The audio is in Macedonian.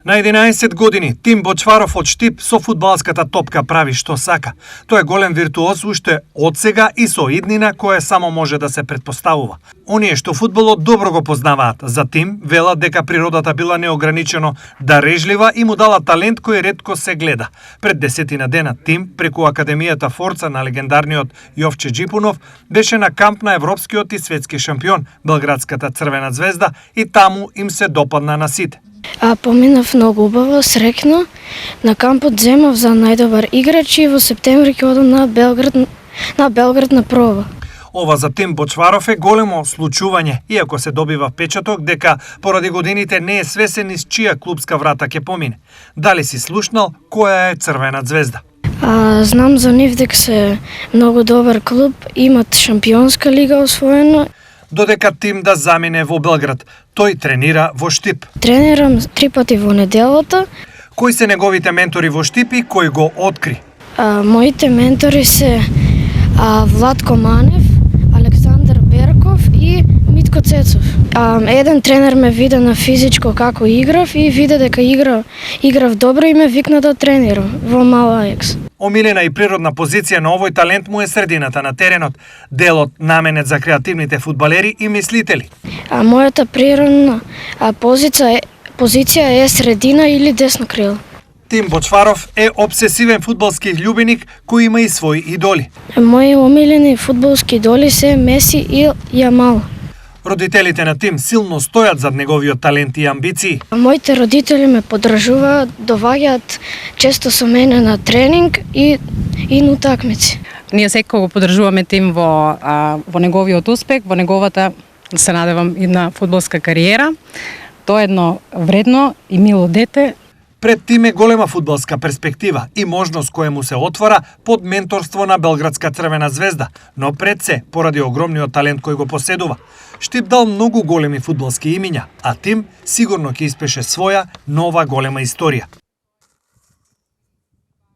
На 11 години Тим Бочваров од Штип со фудбалската топка прави што сака. Тој е голем виртуоз уште од сега и со иднина која само може да се предпоставува. Оние што фудбалот добро го познаваат за Тим велат дека природата била неограничено дарежлива и му дала талент кој ретко се гледа. Пред 10 дена Тим преку Академијата Форца на легендарниот Јовче Џипунов беше на камп на европскиот и светски шампион Белградската Црвена звезда и таму им се допадна на сите. Поминав многу убаво, срекно. На кампот земав за најдобар играч и во септември ќе одам на Белград на проба. Ова за Тим Бочваров е големо случување, иако се добива впечаток дека поради годините не е свесен из чија клубска врата ќе помине. Дали си слушнал која е Црвена звезда? Знам за нив дека се многу добар клуб, имат шампионска лига освоена. Додека Тим да замине во Белград, тој тренира во Штип. Тренирам 3 пати во неделата. Кои се неговите ментори во Штип и кој го откри? Моите ментори се Владко Манев, Александар Берков и Митко Цецов. Еден тренер ме виде на физичко како играв и виде дека играв добро и ме викна да тренирам во Мал Ајакс. Омилена и природна позиција на овој талент му е средината на теренот, делот наменет за креативните фудбалери и мислители. Мојата природна позиција е средина или десно крило. Тим Бочваров е обсесивен фудбалски љубеник кој има и своји идоли. Мои омилени фудбалски идоли се Меси и Јамал. Родителите на Тим силно стојат зад неговиот талент и амбиции. Моите родители ме поддржуваат, доваѓаат често со мене на тренинг и на утакмици. Ние секој го поддржуваме Тим во неговиот успех, во неговата, се надевам, една фудбалска кариера. Тоа е едно вредно и мило дете. Пред Тим е голема фудбалска перспектива и можност која му се отвора под менторство на Белградска Црвена звезда, но пред се поради огромниот талент кој го поседува. Штип дал многу големи фудбалски имиња, а Тим сигурно ќе испише своја нова голема историја.